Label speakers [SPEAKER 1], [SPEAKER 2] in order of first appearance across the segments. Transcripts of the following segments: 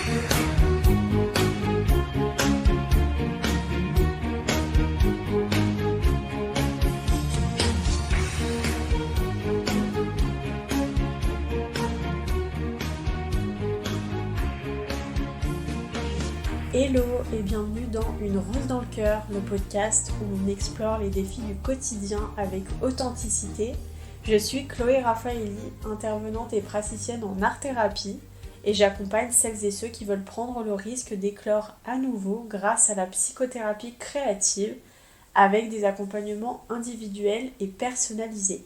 [SPEAKER 1] Hello et bienvenue dans Une rose dans le cœur, le podcast où on explore les défis du quotidien avec authenticité. Je suis Chloé Raffaelli, intervenante et praticienne en art-thérapie et j'accompagne celles et ceux qui veulent prendre le risque d'éclore à nouveau grâce à la psychothérapie créative avec des accompagnements individuels et personnalisés.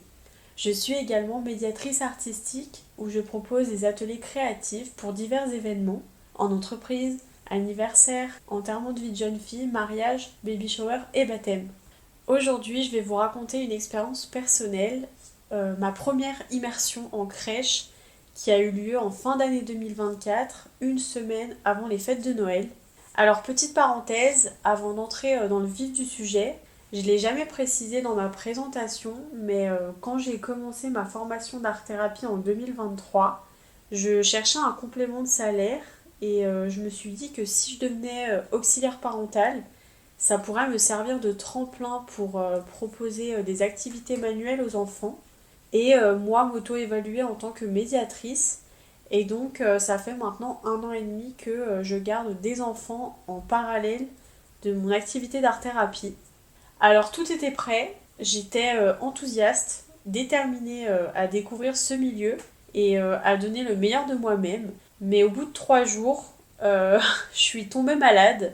[SPEAKER 1] Je suis également médiatrice artistique où je propose des ateliers créatifs pour divers événements en entreprise, anniversaire, enterrement de vie de jeune fille, mariage, baby shower et baptême. Aujourd'hui, je vais vous raconter une expérience personnelle, ma première immersion en crèche qui a eu lieu en fin d'année 2024, une semaine avant les fêtes de Noël. Alors, petite parenthèse, avant d'entrer dans le vif du sujet, je ne l'ai jamais précisé dans ma présentation, mais quand j'ai commencé ma formation d'art-thérapie en 2023, je cherchais un complément de salaire. Et je me suis dit que si je devenais auxiliaire parentale, ça pourrait me servir de tremplin pour proposer des activités manuelles aux enfants et moi m'auto-évaluer en tant que médiatrice. Et donc ça fait maintenant 1 an et demi que je garde des enfants en parallèle de mon activité d'art-thérapie. Alors tout était prêt, j'étais enthousiaste, déterminée à découvrir ce milieu et à donner le meilleur de moi-même. Mais au bout de 3 jours, je suis tombée malade.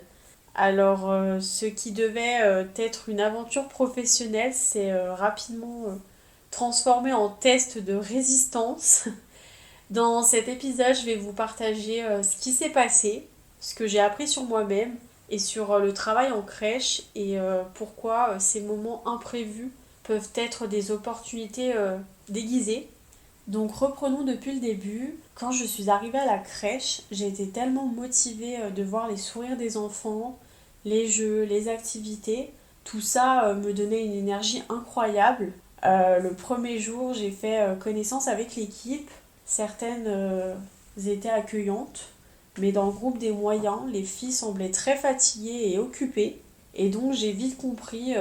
[SPEAKER 1] Alors, ce qui devait être une aventure professionnelle s'est rapidement transformé en test de résistance. Dans cet épisode, je vais vous partager ce qui s'est passé, ce que j'ai appris sur moi-même et sur le travail en crèche et pourquoi ces moments imprévus peuvent être des opportunités déguisées. Donc reprenons depuis le début. Quand je suis arrivée à la crèche, j'ai été tellement motivée de voir les sourires des enfants, les jeux, les activités. Tout ça me donnait une énergie incroyable. Le premier jour, j'ai fait connaissance avec l'équipe. Certaines étaient accueillantes, mais dans le groupe des moyens, les filles semblaient très fatiguées et occupées. Et donc j'ai vite compris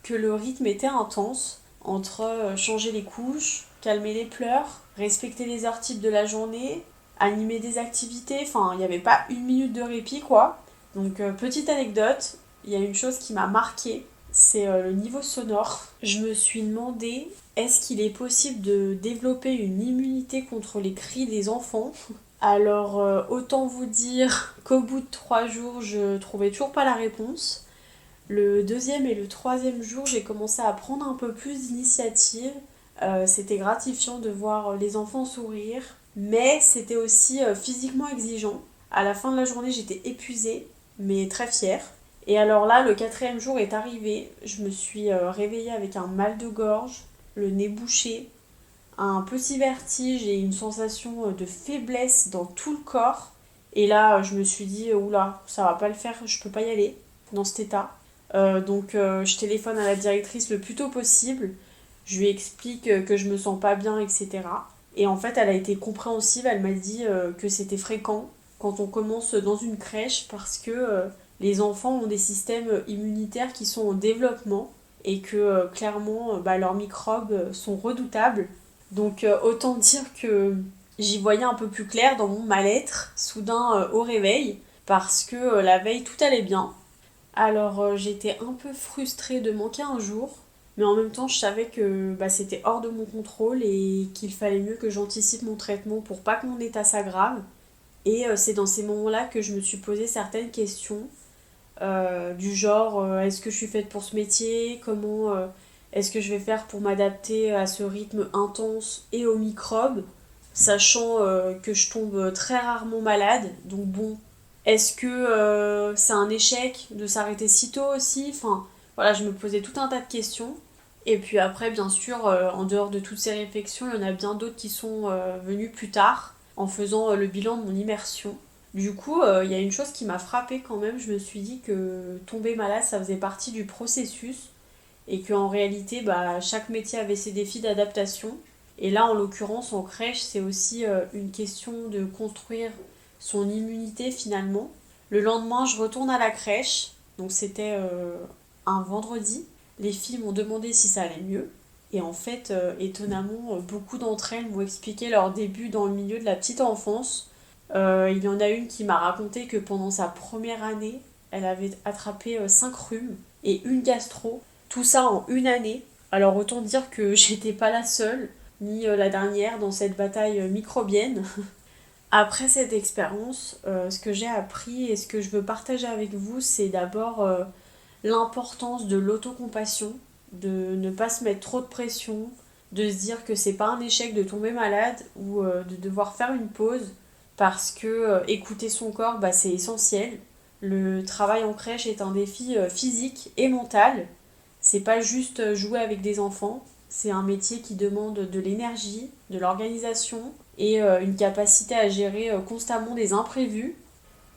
[SPEAKER 1] que le rythme était intense entre changer les couches, calmer les pleurs, respecter les heures types de la journée, animer des activités, enfin il n'y avait pas 1 minute de répit quoi. Donc petite anecdote, il y a une chose qui m'a marquée, c'est le niveau sonore. Je me suis demandé, est-ce qu'il est possible de développer une immunité contre les cris des enfants ? Alors autant vous dire qu'au bout de 3 jours, je trouvais toujours pas la réponse. Le deuxième et le troisième jour, j'ai commencé à prendre un peu plus d'initiative. C'était gratifiant de voir les enfants sourire, mais c'était aussi physiquement exigeant. À la fin de la journée, j'étais épuisée, mais très fière. Et alors là, le 4e jour est arrivé. Je me suis réveillée avec un mal de gorge, le nez bouché, un petit vertige et une sensation de faiblesse dans tout le corps. Et là, je me suis dit, oula, ça va pas le faire, je peux pas y aller dans cet état. Donc je téléphone à la directrice le plus tôt possible. Je lui explique que je me sens pas bien, etc. Et en fait, elle a été compréhensive. Elle m'a dit que c'était fréquent quand on commence dans une crèche parce que les enfants ont des systèmes immunitaires qui sont en développement et que clairement leurs microbes sont redoutables. Donc autant dire que j'y voyais un peu plus clair dans mon mal-être soudain au réveil parce que la veille tout allait bien. Alors j'étais un peu frustrée de manquer un jour, mais en même temps je savais que c'était hors de mon contrôle et qu'il fallait mieux que j'anticipe mon traitement pour pas que mon état s'aggrave. Et c'est dans ces moments-là que je me suis posé certaines questions, du genre est-ce que je suis faite pour ce métier ? Comment est-ce que je vais faire pour m'adapter à ce rythme intense et aux microbes, sachant que je tombe très rarement malade, donc bon. Est-ce que c'est un échec de s'arrêter si tôt aussi ? Enfin, voilà, je me posais tout un tas de questions. Et puis après, bien sûr, en dehors de toutes ces réflexions, il y en a bien d'autres qui sont venues plus tard, en faisant le bilan de mon immersion. Du coup, il y a une chose qui m'a frappée quand même. Je me suis dit que tomber malade, ça faisait partie du processus. Et qu'en réalité, chaque métier avait ses défis d'adaptation. Et là, en l'occurrence, en crèche, c'est aussi une question de construire son immunité finalement. Le lendemain, je retourne à la crèche, donc c'était un vendredi. Les filles m'ont demandé si ça allait mieux. Et en fait, étonnamment, beaucoup d'entre elles m'ont expliqué leur début dans le milieu de la petite enfance. Il y en a une qui m'a raconté que pendant sa première année, elle avait attrapé 5 rhumes et une gastro. Tout ça en une année. Alors autant dire que j'étais pas la seule, ni la dernière dans cette bataille microbienne. Après cette expérience, ce que j'ai appris et ce que je veux partager avec vous, c'est d'abord l'importance de l'autocompassion, de ne pas se mettre trop de pression, de se dire que c'est pas un échec de tomber malade ou de devoir faire une pause parce que écouter son corps, c'est essentiel. Le travail en crèche est un défi physique et mental. C'est pas juste jouer avec des enfants, c'est un métier qui demande de l'énergie, de l'organisation et une capacité à gérer constamment des imprévus.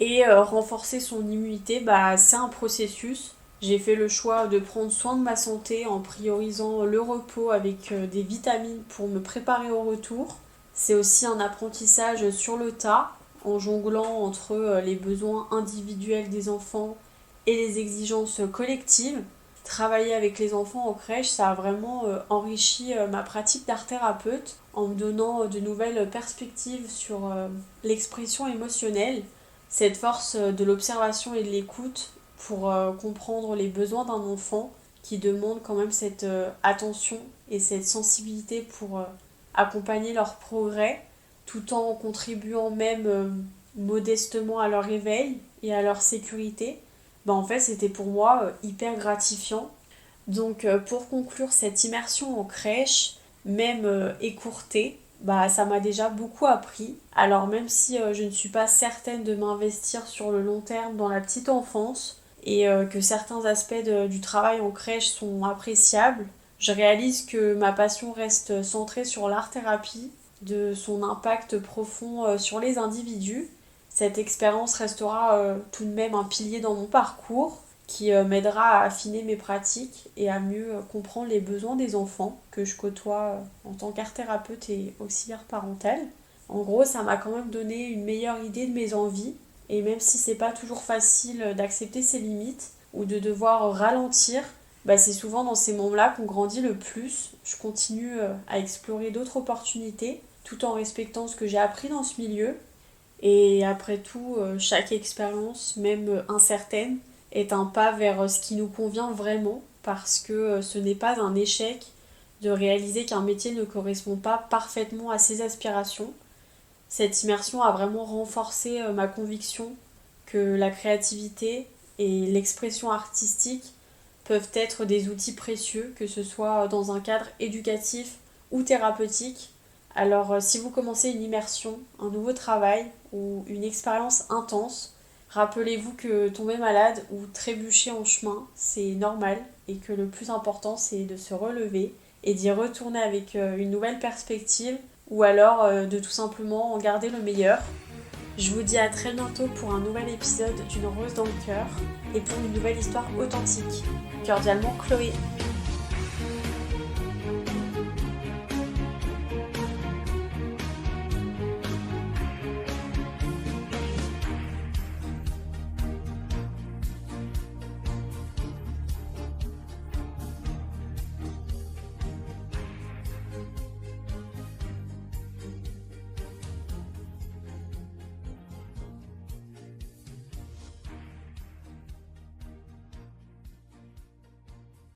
[SPEAKER 1] Et renforcer son immunité, c'est un processus. J'ai fait le choix de prendre soin de ma santé en priorisant le repos avec des vitamines pour me préparer au retour. C'est aussi un apprentissage sur le tas, en jonglant entre les besoins individuels des enfants et les exigences collectives. Travailler avec les enfants en crèche, ça a vraiment enrichi ma pratique d'art thérapeute en me donnant de nouvelles perspectives sur l'expression émotionnelle, cette force de l'observation et de l'écoute pour comprendre les besoins d'un enfant qui demande quand même cette attention et cette sensibilité pour accompagner leur progrès tout en contribuant même modestement à leur éveil et à leur sécurité. En fait, c'était pour moi hyper gratifiant. Donc, pour conclure cette immersion en crèche, même écourtée, ça m'a déjà beaucoup appris. Alors, même si je ne suis pas certaine de m'investir sur le long terme dans la petite enfance et que certains aspects du travail en crèche sont appréciables, je réalise que ma passion reste centrée sur l'art-thérapie, de son impact profond sur les individus. Cette expérience restera tout de même un pilier dans mon parcours qui m'aidera à affiner mes pratiques et à mieux comprendre les besoins des enfants que je côtoie en tant qu'art thérapeute et auxiliaire parentale. En gros, ça m'a quand même donné une meilleure idée de mes envies et même si c'est pas toujours facile d'accepter ses limites ou de devoir ralentir, c'est souvent dans ces moments-là qu'on grandit le plus. Je continue à explorer d'autres opportunités tout en respectant ce que j'ai appris dans ce milieu. Et après tout, chaque expérience, même incertaine, est un pas vers ce qui nous convient vraiment parce que ce n'est pas un échec de réaliser qu'un métier ne correspond pas parfaitement à ses aspirations. Cette immersion a vraiment renforcé ma conviction que la créativité et l'expression artistique peuvent être des outils précieux, que ce soit dans un cadre éducatif ou thérapeutique. Alors si vous commencez une immersion, un nouveau travail ou une expérience intense, rappelez-vous que tomber malade ou trébucher en chemin, c'est normal et que le plus important c'est de se relever et d'y retourner avec une nouvelle perspective ou alors de tout simplement en garder le meilleur. Je vous dis à très bientôt pour un nouvel épisode d'une rose dans le cœur et pour une nouvelle histoire authentique. Cordialement Chloé.